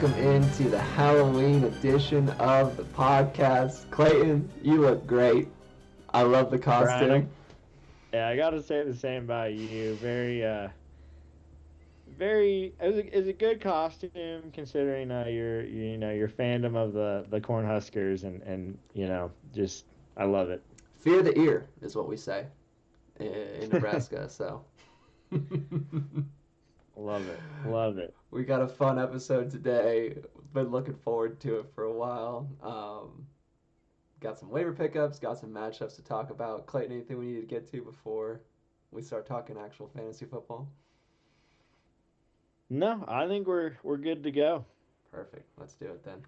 welcome into the Halloween edition of the podcast. Clayton, you look great. I love the costume. Yeah, I gotta say the same about you. Very. It was a good costume considering your fandom of the Cornhuskers and just I love it. Fear the ear is what we say in Nebraska. So. Love it. Love it. We got a fun episode today. Been looking forward to it for a while. Got some waiver pickups, got some matchups to talk about. Clayton, anything we need to get to before we start talking actual fantasy football? No, I think we're good to go. Perfect. Let's do it then.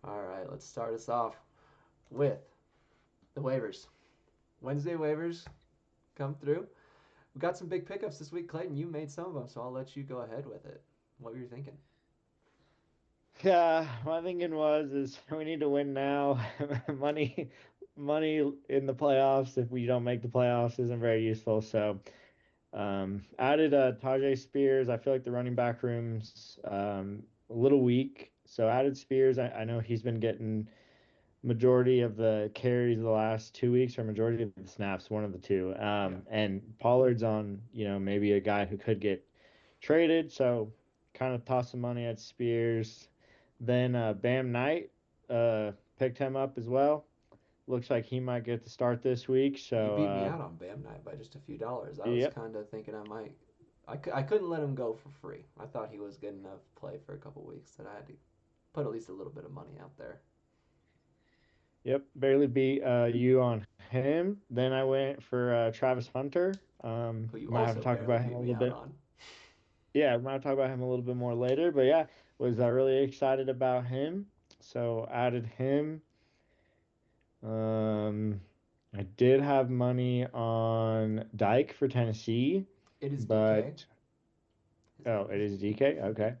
All right, let's start us off with the waivers. Wednesday waivers come through. We got some big pickups this week, Clayton. You made some of them, so I'll let you go ahead with it. What were you thinking? Yeah, my thinking is we need to win now. money in the playoffs if we don't make the playoffs isn't very useful. So added Tajay Spears. I feel like the running back room's a little weak. So added Spears. I know he's been getting majority of the carries the last 2 weeks or majority of the snaps, one of the two. And Pollard's on, maybe a guy who could get traded. So kind of toss some money at Spears. Then Bam Knight picked him up as well. Looks like he might get to start this week. So you beat me out on Bam Knight by just a few dollars. I was kind of thinking I might. I couldn't let him go for free. I thought he was good enough to play for a couple weeks that I had to put at least a little bit of money out there. Yep, barely beat you on him. Then I went for Travis Hunter. Who you might have to talk about him a little bit. Yeah, we might talk about him a little bit more later. But yeah, was really excited about him. So added him. I did have money on Dyke for Tennessee. It is DK. Oh, it is DK. Okay,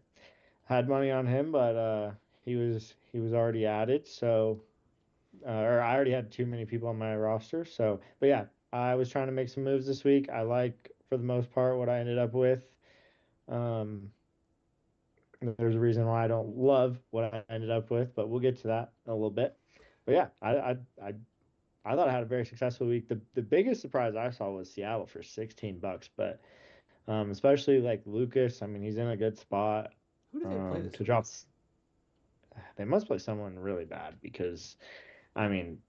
had money on him, but he was already added. So, or I already had too many people on my roster. So, but yeah, I was trying to make some moves this week. I like for the most part what I ended up with. There's a reason why I don't love what I ended up with, but we'll get to that in a little bit. But yeah, I thought I had a very successful week. The biggest surprise I saw was Seattle for $16, but especially like Lucas. I mean, he's in a good spot. Who did they play this week? They must play someone really bad because, I mean,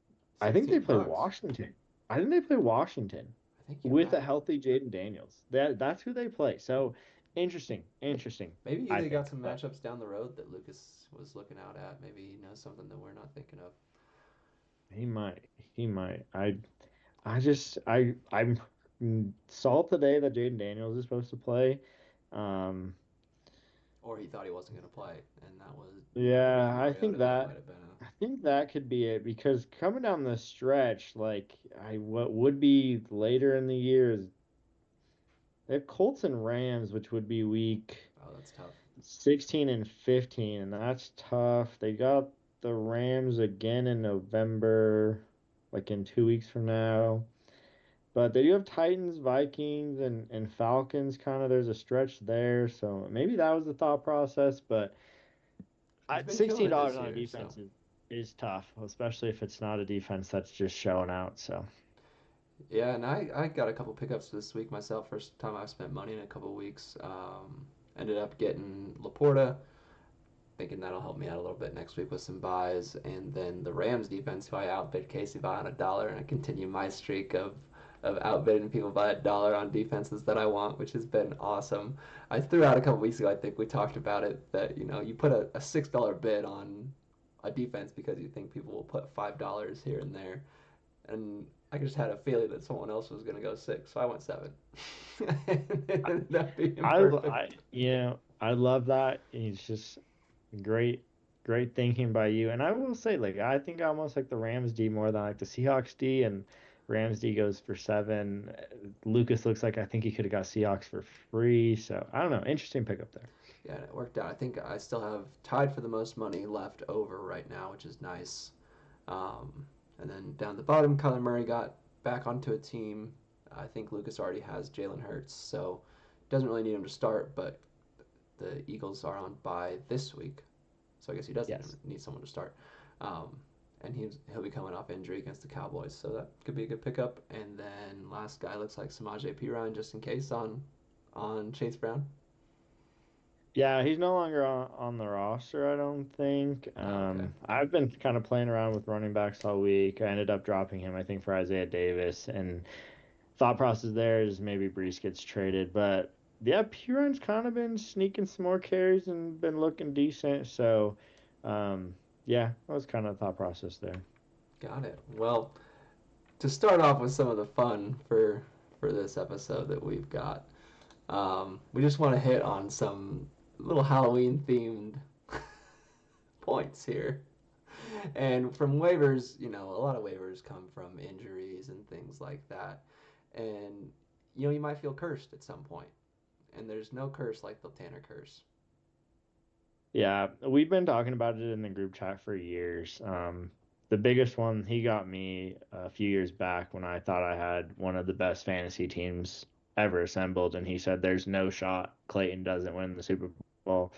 I think they play Washington. I think with a healthy Jaden Daniels. That's who they play. So interesting. Maybe they got some matchups down the road that Lucas was looking out at. Maybe he knows something that we're not thinking of. He might. I saw today that Jaden Daniels is supposed to play. Or he thought he wasn't going to play, and that was. Yeah, I think that could be it because coming down the stretch, like what would be later in the year is they have Colts and Rams, which would be week. Oh, that's tough. 16 and 15, and that's tough. They got the Rams again in November, like in 2 weeks from now. But they do have Titans, Vikings, and Falcons. Kind of, there's a stretch there, so maybe that was the thought process. But $16 on a defense is tough, especially if it's not a defense that's just showing out. So. Yeah, and I got a couple pickups this week myself. First time I've spent money in a couple weeks. Ended up getting Laporta. Thinking that'll help me out a little bit next week with some buys. And then the Rams defense, who I outbid Casey by on $1, and I continue my streak of outbidding people by $1 on defenses that I want, which has been awesome. I threw out a couple weeks ago, I think we talked about it, that you put a $6 bid on a defense because you think people will put $5 here and there. And I just had a feeling that someone else was going to go 6, so I went 7. It ended up being perfect. I love that. It's just great thinking by you. And I will say, like, I think I almost like the Rams D more than like the Seahawks D, and Rams D goes for 7. Lucas looks like I think he could have got Seahawks for free. So I don't know. Interesting pickup there. Yeah, it worked out. I think I still have tied for the most money left over right now, which is nice. And then down the bottom, Kyler Murray got back onto a team. I think Lucas already has Jalen Hurts, so doesn't really need him to start, but the Eagles are on bye this week, so I guess he does Yes. need someone to start. Um, and he'll be coming off injury against the Cowboys, so that could be a good pickup. And then last guy looks like Samaje Perine just in case on Chase Brown. Yeah, he's no longer on the roster, I don't think. Oh, okay, I've been kind of playing around with running backs all week. I ended up dropping him, I think, for Isaiah Davis. And thought process there is maybe Brees gets traded. But yeah, Piron's kind of been sneaking some more carries and been looking decent. So, um, yeah, that was kind of the thought process there. got it. Well, to start off with some of the fun for this episode that we've got, we just want to hit on some little Halloween themed points here. And from waivers, a lot of waivers come from injuries and things like that. And you might feel cursed at some point. And there's no curse like the Tanner curse. Yeah, we've been talking about it in the group chat for years. The biggest one he got me a few years back when I thought I had one of the best fantasy teams ever assembled, and he said, "There's no shot Clayton doesn't win the Super Bowl."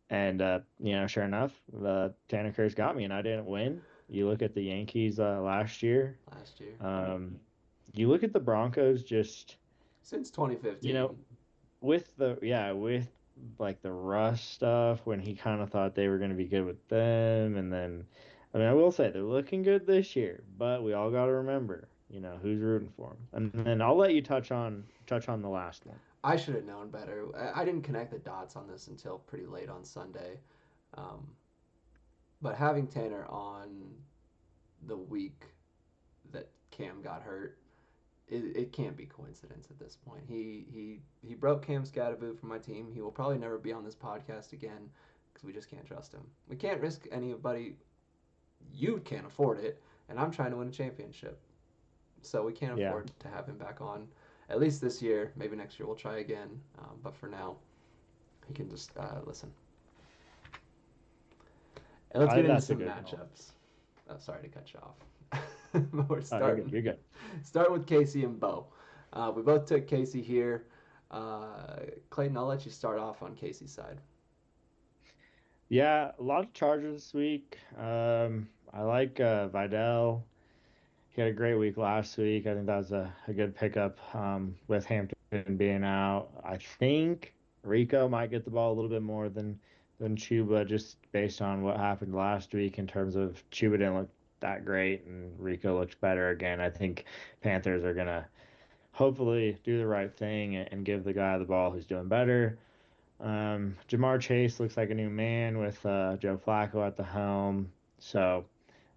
And sure enough, Tanner Curse got me, and I didn't win. You look at the Yankees last year. Last year. Um, you look at the Broncos, just Since you know, 2015. with like the Russ stuff when he kind of thought they were going to be good with them, and then I mean I will say they're looking good this year, but we all got to remember, who's rooting for them. And then I'll let you touch on the last one. I should have known better. I didn't connect the dots on this until pretty late on Sunday. Um, but having Tanner on the week that Cam got hurt, it can't be coincidence at this point. He broke Cam Scadaboo from my team. He will probably never be on this podcast again because we just can't trust him. We can't risk anybody. You can't afford it, and I'm trying to win a championship, so we can't Yeah, afford to have him back on. At least this year. Maybe next year we'll try again. But for now, he can just listen. And let's I get think into that's a some good call. matchups. Oh, sorry to cut you off. But we're Oh, you're good. starting. You're good. Starting with Casey and Bo. We both took Casey here. Clayton, I'll let you start off on Casey's side. Yeah, a lot of Chargers this week. I like Vidal. He had a great week last week. I think that was a good pickup with Hampton being out. I think Rico might get the ball a little bit more than Chuba just based on what happened last week in terms of Chuba didn't look that great and Rico looked better again. I think Panthers are gonna hopefully do the right thing and give the guy the ball who's doing better. Jamar Chase looks like a new man with Joe Flacco at the helm. So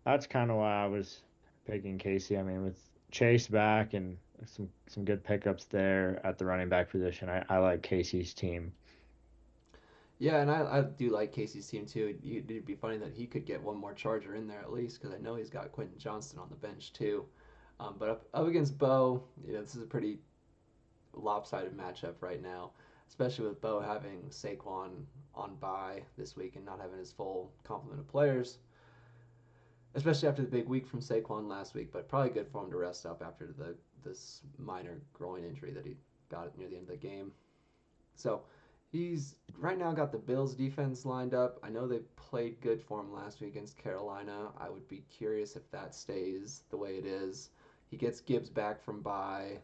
that's kind of why I was picking Casey. I mean, with Chase back and some good pickups there at the running back position, I like Casey's team. Yeah, and I do like Casey's team too. It'd be funny that he could get one more Charger in there at least because I know he's got Quentin Johnston on the bench too. But up against Bo, this is a pretty lopsided matchup right now, especially with Bo having Saquon on bye this week and not having his full complement of players, especially after the big week from Saquon last week. But probably good for him to rest up after this minor groin injury that he got near the end of the game. So he's right now got the Bills defense lined up. I know they played good for him last week against Carolina. I would be curious if that stays the way it is. He gets Gibbs back from bye.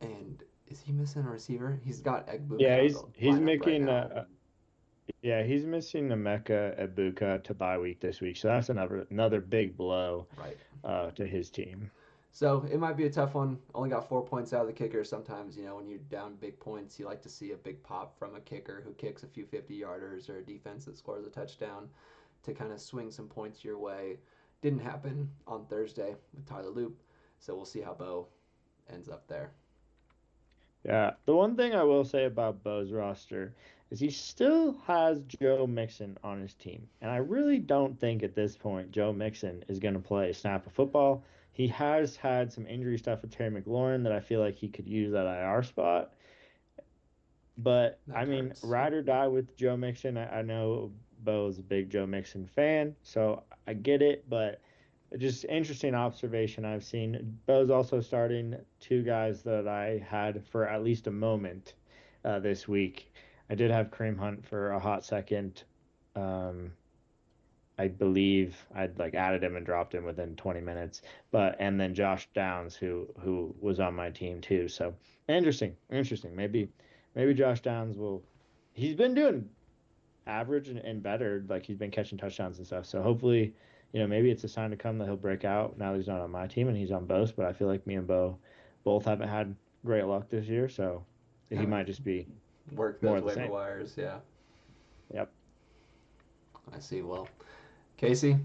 And is he missing a receiver? He's got Egbuka Yeah, out of he's the he's lineup right making now. he's missing Emeka Egbuka to bye week this week, so that's another big blow Right. to his team. So it might be a tough one. Only got 4 points out of the kicker. Sometimes, when you're down big points, you like to see a big pop from a kicker who kicks a few 50-yarders or a defense that scores a touchdown to kind of swing some points your way. Didn't happen on Thursday with Tyler Loop. So we'll see how Bo ends up there. Yeah, the one thing I will say about Bo's roster is he still has Joe Mixon on his team. And I really don't think at this point Joe Mixon is going to play a snap of football. He has had some injury stuff with Terry McLaurin that I feel like he could use that IR spot. But I That mean, hurts. ride or die with Joe Mixon. I know Bo's a big Joe Mixon fan, so I get it. But just interesting observation I've seen. Bo's also starting two guys that I had for at least a moment this week. I did have Kareem Hunt for a hot second. Um, I believe I'd like added him and dropped him within 20 minutes. But and then Josh Downs, who was on my team too. So interesting. Maybe Josh Downs will. He's been doing average and better. Like he's been catching touchdowns and stuff. So hopefully, maybe it's a sign to come that he'll break out now that he's not on my team and he's on Bo's. But I feel like me and Bo both haven't had great luck this year, so he might just be Work more those of the waiver same. wires. Yeah, Yep. I see. Well, Casey,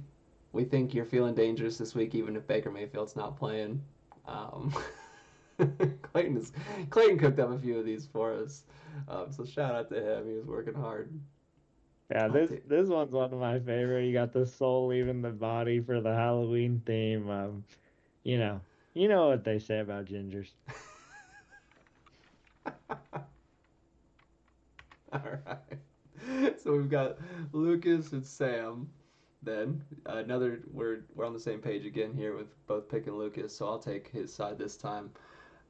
we think you're feeling dangerous this week, even if Baker Mayfield's not playing. Um, Clayton is Clayton cooked up a few of these for us, so shout out to him. He was working hard. Yeah, I'll this take. this one's one of my favorite. You got the soul leaving the body for the Halloween theme. You know, you know what they say about gingers. All right. So we've got Lucas and Sam. Then another we're on the same page again here with both picking Lucas. So I'll take his side this time.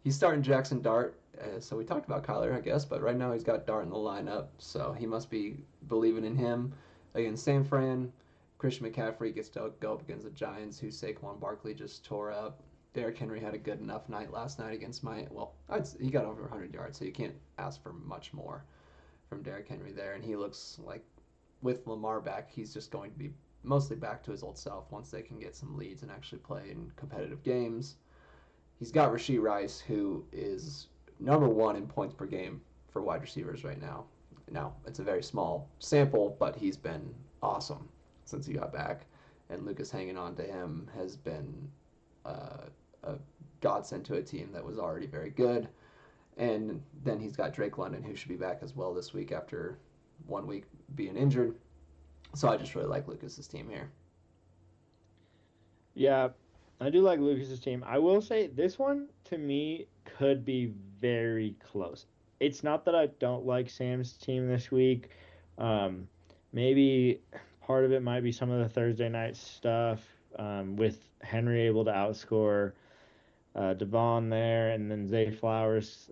He's starting Jackson Dart. So we talked about Kyler, I guess, but right now he's got Dart in the lineup. So he must be believing in him. Against San Fran, Christian McCaffrey gets to go up against the Giants, who Saquon Barkley just tore up. Derrick Henry had a good enough night last night against he got over 100 yards, so you can't ask for much more from Derrick Henry there. And he looks like with Lamar back, he's just going to be mostly back to his old self once they can get some leads and actually play in competitive games. He's got Rashee Rice, who is number one in points per game for wide receivers right now. Now, it's a very small sample, but he's been awesome since he got back. And Lucas hanging on to him has been a godsend to a team that was already very good. And then he's got Drake London, who should be back as well this week after 1 week being injured. So I just really like Lucas's team here. Yeah, I do like Lucas's team. I will say this one to me could be very close. It's not that I don't like Sam's team this week. Um, Maybe part of it might be some of the Thursday night stuff with Henry able to outscore Devon there, and then Zay Flowers.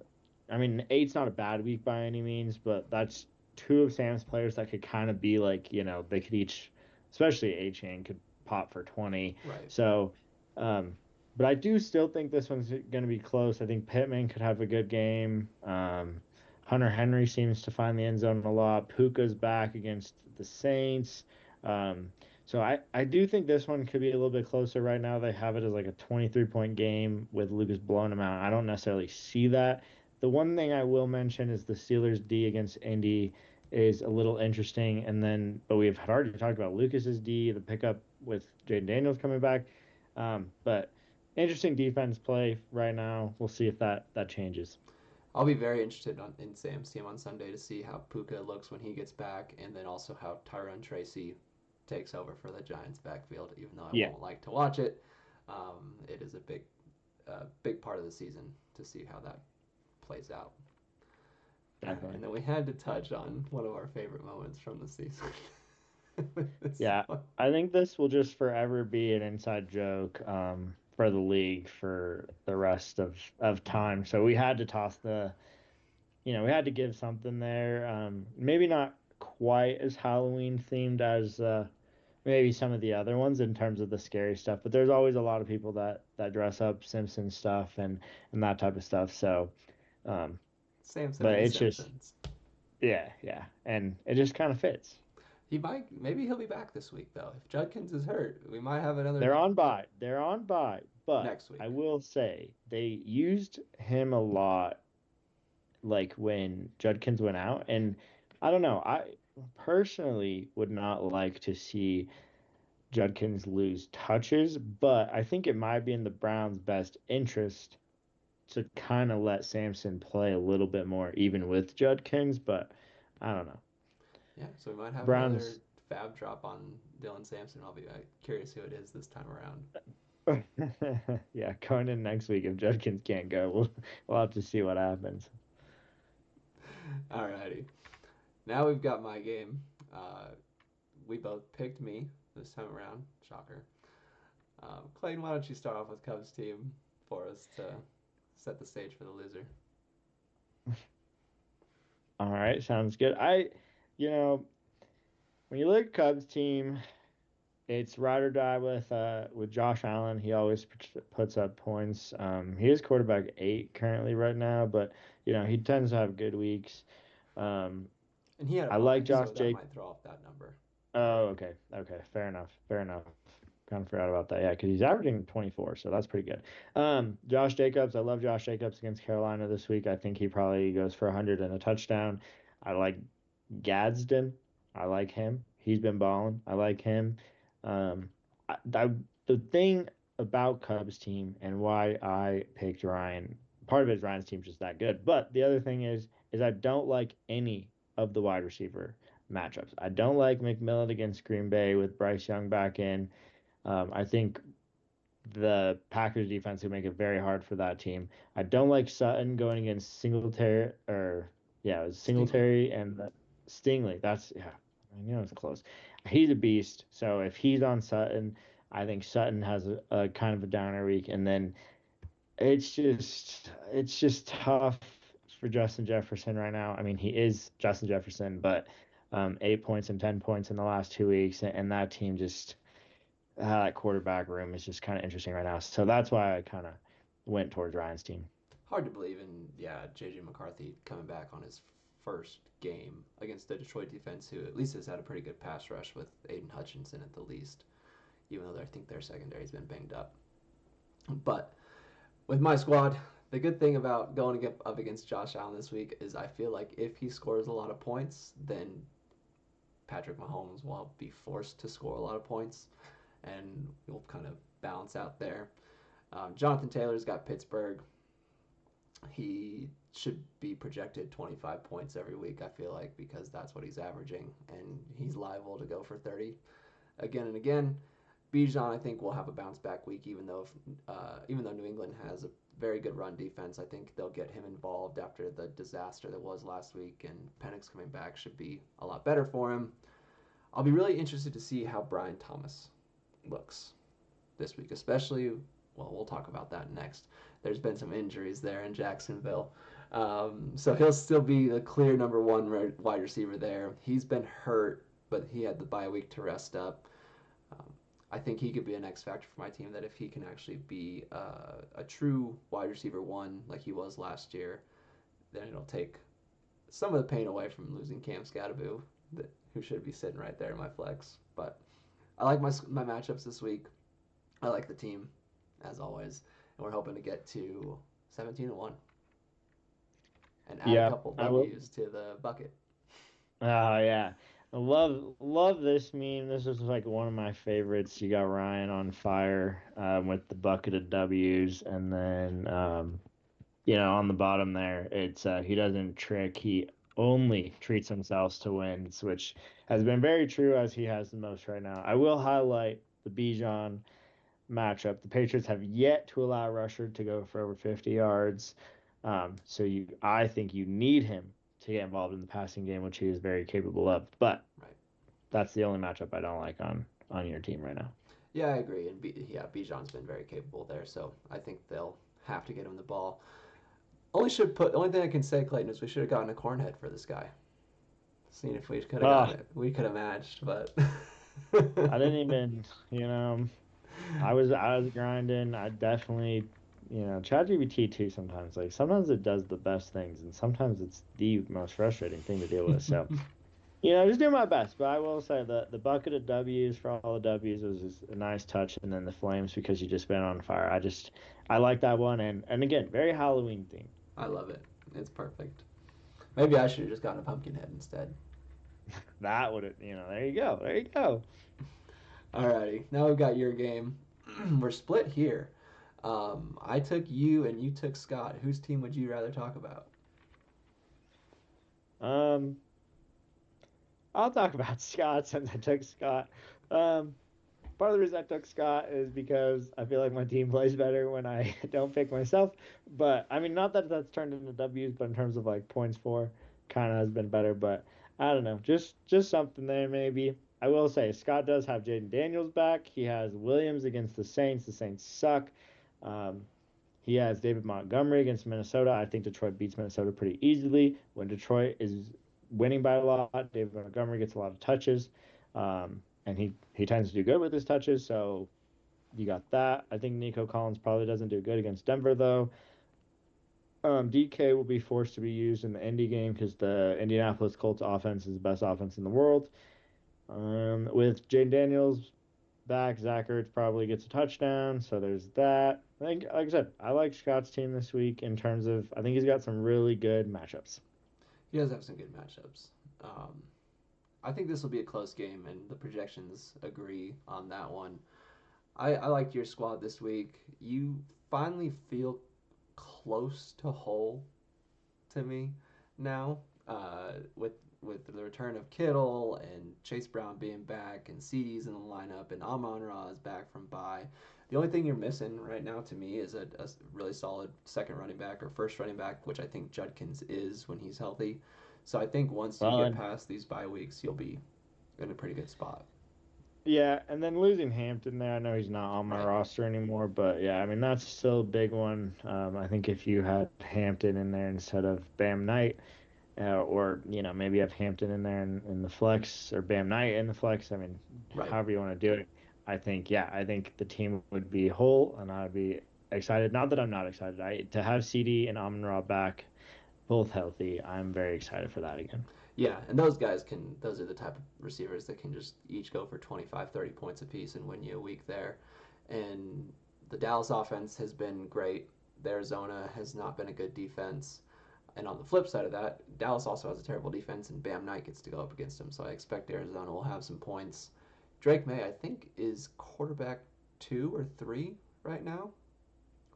I mean, eight's not a bad week by any means, but that's two of Sam's players that could kind of be like, they could each, especially A Chain, could pop for 20. Right. So, um, but I do still think this one's going to be close. I think Pittman could have a good game. Hunter Henry seems to find the end zone a lot. Puka's back against the Saints. Um, so I do think this one could be a little bit closer right now. They have it as like a 23-point game with Lucas blowing them out. I don't necessarily see that. The one thing I will mention is the Steelers D against Indy is a little interesting. And then, but we've already talked about Lucas's D, the pickup with Jaden Daniels coming back. But interesting defense play right now. We'll see if that changes. I'll be very interested in Sam's team on Sunday to see how Puka looks when he gets back, and then also how Tyrone Tracy takes over for the Giants' backfield. Even though I Yeah, won't like to watch it, it is a big part of the season to see how that plays out. All right, definitely. and then we had to touch on one of our favorite moments from the season. This Yeah, one. I think this will just forever be an inside joke for the league for the rest of time. So we had to toss we had to give something there. Maybe not quite as Halloween themed as maybe some of the other ones in terms of the scary stuff, but there's always a lot of people that dress up Simpson stuff and that type of stuff. So, um, Samson but and the it's just Simpsons. yeah, and it just kind of fits. Maybe he'll be back this week though. If Judkins is hurt, we might have another They're on by. They're on by. But next week. I will say they used him a lot like when Judkins went out. And I don't know. I personally would not like to see Judkins lose touches, but I think it might be in the Browns' best interest to kind of let Samson play a little bit more, even with Judkins. But I don't know. Yeah, so we might have another Browns. fab drop on Dylan Sampson. I'll be curious who it is this time around. Yeah, going in next week if Judkins can't go, we'll have to see what happens. Alrighty. Now we've got my game. We both picked me this time around. Shocker. Clayton, why don't you start off with Cubs team for us to set the stage for the loser? All right, sounds good. You know, when you look at Cubs team, it's ride or die with Josh Allen. He always puts up points. He is quarterback 8 currently right now, but he tends to have good weeks. Um, And he had a I like bye, Josh so that Jake. might throw off that number. Oh, okay, okay, fair enough, fair enough. Kind of forgot about that. Yeah, because he's averaging 24, so that's pretty good. Josh Jacobs, I love Josh Jacobs against Carolina this week. I think he probably goes for 100 and a touchdown. I like Gadsden. I like him. He's been balling. I like him. The thing about Cubs team and why I picked Ryan, part of it is Ryan's team's just that good. But the other thing is I don't like any of the wide receiver matchups. I don't like McMillan against Green Bay with Bryce Young back in. I think the Packers defense would make it very hard for that team. I don't like Sutton going against Singletary or yeah, it was Stingley. Singletary and Stingley. That's yeah, I knew it was close. He's a beast. So if he's on Sutton, I think Sutton has a kind of a downer week, and then it's just tough for Justin Jefferson right now. I mean, he is Justin Jefferson, but 8 points and 10 points in the last 2 weeks, and that team just that quarterback room is just kind of interesting right now. So that's why I kind of went towards Ryan's team. Hard to believe, and yeah, JJ McCarthy coming back on his first game against the Detroit defense, who at least has had a pretty good pass rush with Aiden Hutchinson at the least, even though I think their secondary's been banged up. But with my squad, the good thing about going up against Josh Allen this week is I feel like if he scores a lot of points, then Patrick Mahomes will be forced to score a lot of points, and we'll kind of balance out there. Jonathan Taylor's got Pittsburgh. He should be projected 25 points every week, I feel like, because that's what he's averaging, and he's liable to go for 30 again and again. Bijan, I think, will have a bounce back week, even though New England has a very good run defense. I think they'll get him involved after the disaster that was last week, and Penix coming back should be a lot better for him. I'll be really interested to see how Brian Thomas looks this week, especially. Well, we'll talk about that next. There's been some injuries there in Jacksonville. So he'll still be the clear number one wide receiver there. He's been hurt, but he had the bye week to rest up. Um, I think he could be an X factor for my team. That if he can actually be a true wide receiver one like he was last year, then it'll take some of the pain away from losing Cam Scatterboo, who should be sitting right there in my flex. But I like my matchups this week. I like the team, as always, and we're hoping to get to 17-1 and add a Yeah, couple I will. W's to the bucket. Oh yeah, I love this meme. This is like one of my favorites. You got Ryan on fire with the bucket of W's, and then on the bottom there, it's he doesn't trick. He only treats himself to wins, which has been very true as he has the most right now. I will highlight the Bijan matchup. The Patriots have yet to allow a rusher to go for over 50 yards. I think you need him to get involved in the passing game, which he is very capable of. But Right. that's the only matchup I don't like on your team right now. Yeah, I agree. And Bijan's been very capable there, so I think they'll have to get him the ball. Only thing I can say, Clayton, is we should have gotten a cornhead for this guy. Seeing if we could have Oh, gotten it, we could have matched, but I didn't even, I was grinding. I definitely, ChatGPT too sometimes. Like sometimes it does the best things, and sometimes it's the most frustrating thing to deal with. So just doing my best. But I will say the bucket of W's for all the W's was just a nice touch, and then the flames because you just been on fire. I like that one, and again, very Halloween themed. I love it. It's perfect. Maybe I should have just gotten a pumpkin head instead. That would, there you go, there you go. Alrighty, now we've got your game. We're split here. I took you and you took Scott. Whose team would you rather talk about? Um, I'll talk about Scott since I took Scott. Um, Part of the reason I took Scott is because I feel like my team plays better when I don't pick myself. But I mean, not that that's turned into W's, but in terms of like points for, kind of has been better. But I don't know, just something there maybe. I will say Scott does have Jaden Daniels back. He has Williams against the Saints. The Saints suck. Um, he has David Montgomery against Minnesota. I think Detroit beats Minnesota pretty easily. When Detroit is winning by a lot, David Montgomery gets a lot of touches, and he tends to do good with his touches. So you got that. I think Nico Collins probably doesn't do good against Denver though. DK will be forced to be used in the Indy game because the Indianapolis Colts offense is the best offense in the world. With Jane Daniels back, Zach Ertz probably gets a touchdown, so there's that. I think, like I said, I like Scott's team this week in terms of I think he's got some really good matchups. He does have some good matchups. Um, I think this will be a close game, and the projections agree on that one. I liked your squad this week. You finally feel close to whole to me now, with the return of Kittle and Chase Brown being back and CD's in the lineup and Amon Ra is back from bye. The only thing you're missing right now to me is a really solid second running back or first running back, which I think Judkins is when he's healthy. So I think once you Well, get and past these bye weeks, you'll be in a pretty good spot. yeah, and then losing Hampton there, I know he's not on my Right. roster anymore, but yeah, I mean that's still a big one. I think if you had Hampton in there instead of Bam Knight, or maybe have Hampton in there in the flex or Bam Knight in the flex. I mean, Right. however you want to do it. I think the team would be whole, and I'd be excited. Not that I'm not excited. To have CD and Amon Ra back, both healthy. I'm very excited for that again. Yeah, and those guys can, those are the type of receivers that can just each go for 25, 30 points apiece and win you a week there. And the Dallas offense has been great. The Arizona has not been a good defense. And on the flip side of that, Dallas also has a terrible defense, and Bam Knight gets to go up against them. So I expect Arizona will have some points. Drake May, I think, is quarterback 2 or 3 right now,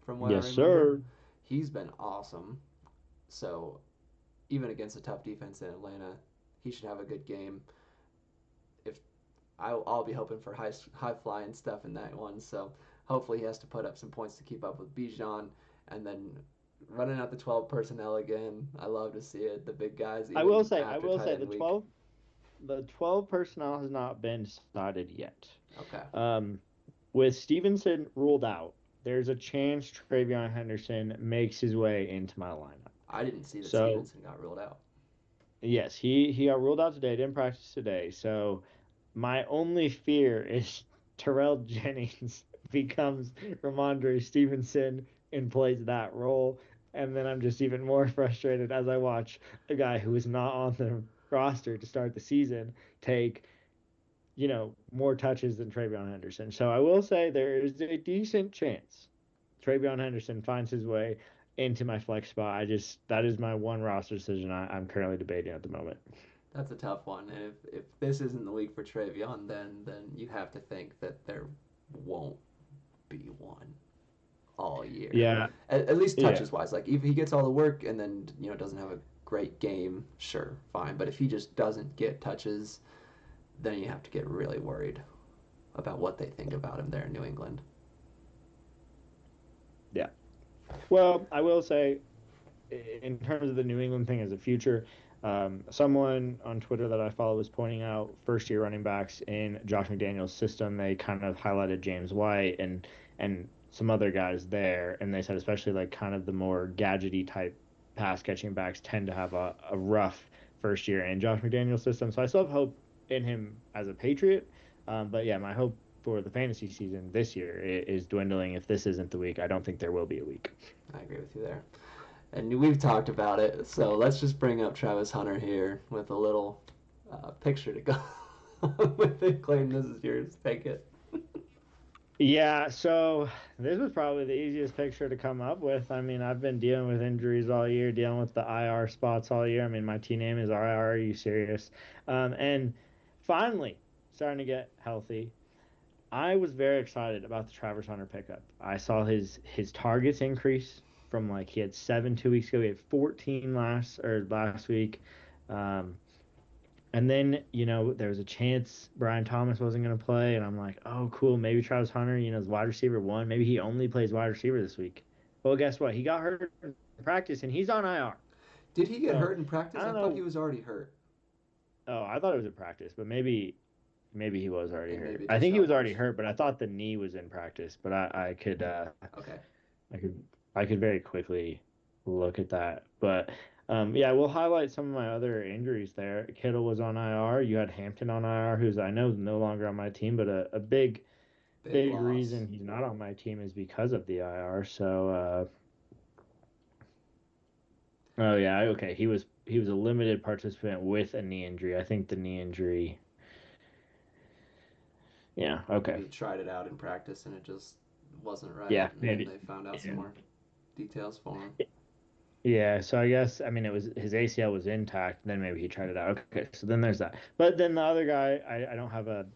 from what I Yes, remember. sir. He's been awesome. So even against a tough defense in Atlanta, he should have a good game. If I'll be hoping for high flying stuff in that one, so hopefully he has to put up some points to keep up with Bijan, and then running out the 12 personnel again. I love to see it. The big guys even I after will tight say end week. the 12 personnel has not been decided yet. Okay, Um, with Stevenson ruled out, there's a chance Travion Henderson makes his way into my lineup. I didn't see that So Stevenson got ruled out. yes, he got ruled out today. Didn't practice today. So my only fear is Terrell Jennings becomes Ramondre Stevenson and plays that role, and then I'm just even more frustrated as I watch a guy who is not on the roster to start the season take more touches than Travion Henderson. So I will say there is a decent chance Travion Henderson finds his way into my flex spot. That is my one roster decision I'm currently debating at the moment. That's a tough one. And if this isn't the week for Travion, then you have to think that there won't be one all year. Yeah, At least yeah, touches wise. Like if he gets all the work and then doesn't have a great game, sure, fine. But if he just doesn't get touches, then you have to get really worried about what they think about him there in New England. yeah. Well, I will say in terms of the New England thing as a future, someone on Twitter that I follow was pointing out first year running backs in Josh McDaniel's system. They kind of highlighted James White and some other guys there, and they said especially like kind of the more gadgety type pass catching backs tend to have a rough first year in Josh McDaniel's system. So I still have hope in him as a Patriot. But yeah, my hope for the fantasy season this year is dwindling. If this isn't the week, I don't think there will be a week. I agree with you there. And we've talked about it, so let's just bring up Travis Hunter here with a little picture to go with it. Clayton, this is yours. Take it. Yeah, so this was probably the easiest picture to come up with. I mean, I've been dealing with injuries all year, dealing with the IR spots all year. I mean, my team name is IR. Are you serious? And finally, starting to get healthy. I was very excited about the Travis Hunter pickup. I saw his targets increase from like he had 7 2 weeks ago. He had 14 last week. Um, and then, there was a chance Brian Thomas wasn't going to play. And I'm like, oh, cool. Maybe Travis Hunter, is wide receiver one. Maybe he only plays wide receiver this week. Well, guess what? He got hurt in practice and he's on IR. Did he get So hurt in I practice? I don't thought he know. was already hurt. Oh, I thought it was a practice, but maybe. maybe he was already It hurt. maybe I just think he got was already worse. hurt, but I thought the knee was in practice. But Okay. I could I could very quickly look at that. But yeah, we'll highlight some of my other injuries there. Kittle was on IR. You had Hampton on IR, who's I know is no longer on my team, but a Big big loss. reason he's not on my team is because of the IR. So oh yeah, okay. He was a limited participant with a knee injury. I think the knee injury. Yeah, okay. Maybe he tried it out in practice and it just wasn't right, Yeah, and then maybe. they found out some Yeah. more details for him. Yeah, so I guess I mean it was his ACL was intact, then maybe he tried it out. Okay, so then there's that. But then the other guy, I don't have a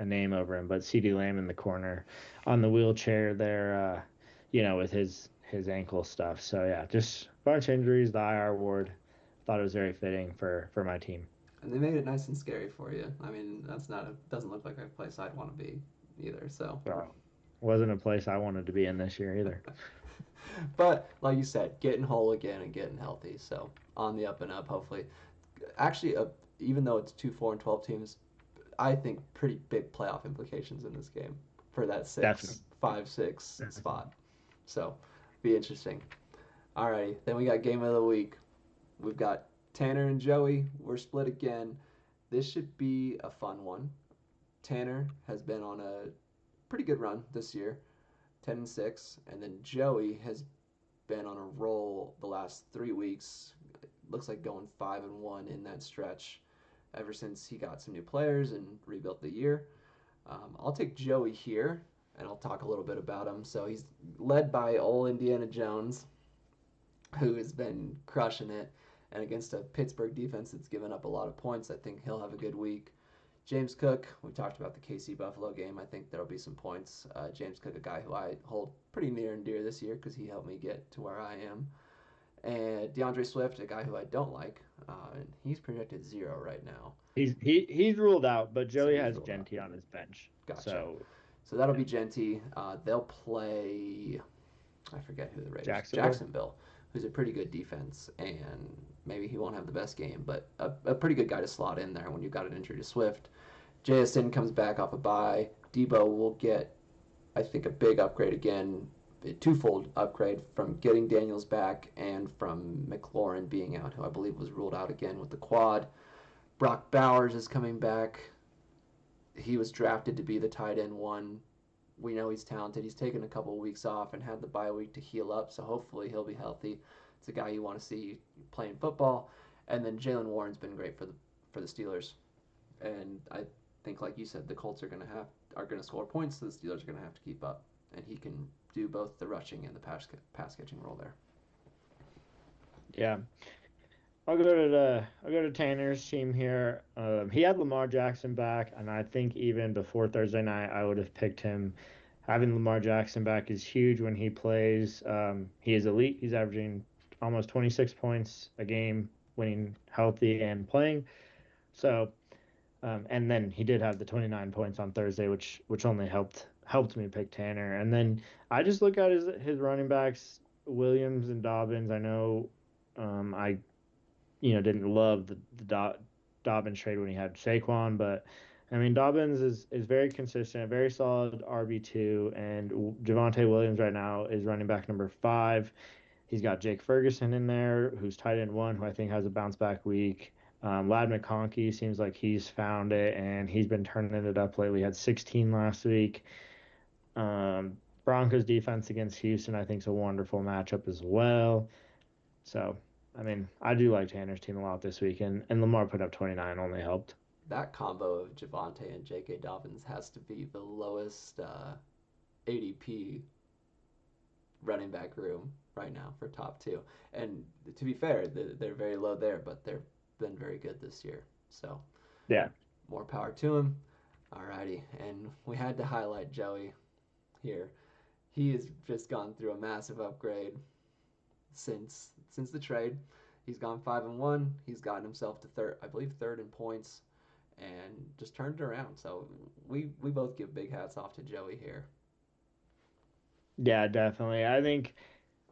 name over him, but CD Lamb in the corner on the wheelchair there, with his ankle stuff. So yeah, just a bunch of injuries, the IR ward. Thought it was very fitting for my team. And they made it nice and scary for you. I mean, doesn't look like a place I'd want to be either. So, So wasn't a place I wanted to be in this year either. but like you said, getting whole again and getting healthy. So on the up and up, hopefully. Actually, even though it's 2, 4, and 12 teams, I think pretty big playoff implications in this game for that Definitely. 6, 5, 6 Definitely. spot. So be interesting. Alrighty, then we got game of the week. We've got Tanner and Joey. We're split again. This should be a fun one. Tanner has been on a pretty good run this year, 10-6, and then Joey has been on a roll the last 3 weeks. Looks like going 5-1 in that stretch ever since he got some new players and rebuilt the year. I'll take Joey here, and I'll talk a little bit about him. So he's led by old Indiana Jones, who has been crushing it. And against a Pittsburgh defense that's given up a lot of points, I think he'll have a good week. James Cook, we talked about the KC Buffalo game. I think there'll be some points. James Cook, a guy who I hold pretty near and dear this year because he helped me get to where I am. And DeAndre Swift, a guy who I don't like, and he's projected 0 right now. He's ruled out, but So Joey he's has ruled out. Genty on his bench. Gotcha. So So that'll yeah. be Genty. They'll play, I forget who the Raiders, Jacksonville. Jacksonville, who's a pretty good defense, and maybe he won't have the best game, but a pretty good guy to slot in there when you've got an injury to Swift. JSN comes back off a bye. Debo will get, I think, a big upgrade again, a twofold upgrade from getting Daniels back and from McLaurin being out, who I believe was ruled out again with the quad. Brock Bowers is coming back. He was drafted to be the tight end one. We know he's talented. He's taken a couple of weeks off and had the bye week to heal up, so hopefully he'll be healthy. It's a guy you want to see playing football. And then Jalen Warren's been great for the Steelers. And I think, like you said, the Colts are gonna score points, so the Steelers are gonna have to keep up, and he can do both the rushing and the pass catching role there. Yeah. I'll go to Tanner's team here. He had Lamar Jackson back, and I think even before Thursday night, I would have picked him. Having Lamar Jackson back is huge when he plays. He is elite. He's averaging almost 26 points a game when he's healthy and playing. So, and then he did have the 29 points on Thursday, which only helped me pick Tanner. And then I just look at his running backs, Williams and Dobbins. I know, I didn't love the Dobbins trade when he had Saquon, but I mean Dobbins is very consistent, very solid RB2, and Javonte Williams right now is running back number 5. He's got Jake Ferguson in there, who's tight end 1, who I think has a bounce back week. Lad McConkey seems like he's found it, and he's been turning it up lately. He had 16 last week. Broncos defense against Houston, I think, is a wonderful matchup as well. So, I mean, I do like Tanner's team a lot this week, and Lamar put up 29 only helped. That combo of Javante and J.K. Dobbins has to be the lowest ADP running back room right now for top two. And to be fair, they're very low there, but they've been very good this year. So Yeah. more power to him. Alrighty, and we had to highlight Joey here. He has just gone through a massive upgrade since the trade. He's gone 5-1. He's gotten himself to third, I believe, third in points, and just turned it around. So we both give big hats off to Joey here. Yeah, definitely. I think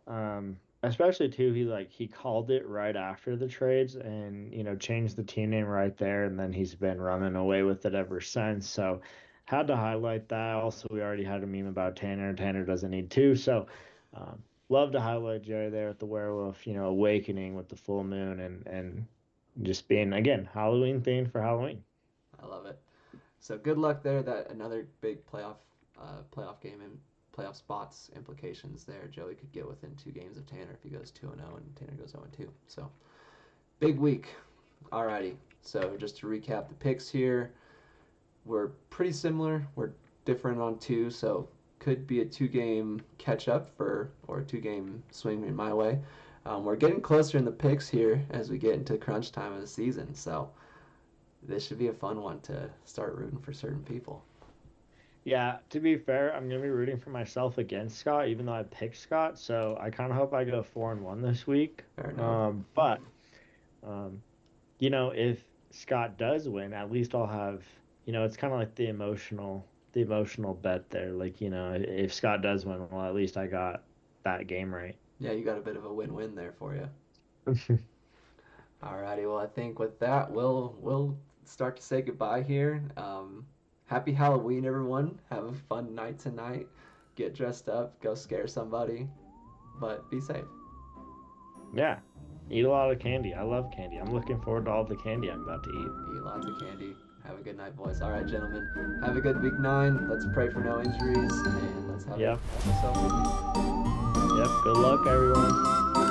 um especially too, he called it right after the trades and changed the team name right there, and then he's been running away with it ever since. So had to highlight that. Also, we already had a meme about Tanner. Tanner doesn't need two, so love to highlight Jerry there at the werewolf, awakening with the full moon and just being again Halloween themed for Halloween. I love it. So good luck there. That another big playoff game and playoff spots implications there. Joey could get within 2 games of Tanner if he goes 2-0 and Tanner goes 0-2. So big week. Alrighty. So just to recap the picks here, we're pretty similar. We're different on two, so could be a 2 game catch up or a 2 game swing in my way. We're getting closer in the picks here as we get into crunch time of the season, so this should be a fun one to start rooting for certain people. Yeah, to be fair, I'm gonna be rooting for myself against Scott, even though I picked Scott. So I kind of hope I go 4-1 this week. Fair enough. But um, if Scott does win, at least I'll have, it's kind of like the emotional bet there. Like, if Scott does win, well, at least I got that game right. Yeah, you got a bit of a win-win there for you. Alrighty, well I think with that we'll start to say goodbye here. Happy Halloween, everyone. Have a fun night tonight. Get dressed up, go scare somebody, but be safe. Yeah, eat a lot of candy. I love candy. I'm looking forward to all the candy I'm about to eat. Eat lots of candy. Have a good night, boys. All right, gentlemen. Have a good week 9. Let's pray for no injuries and let's have Yep. ourselves a week. Yep. Good luck, everyone.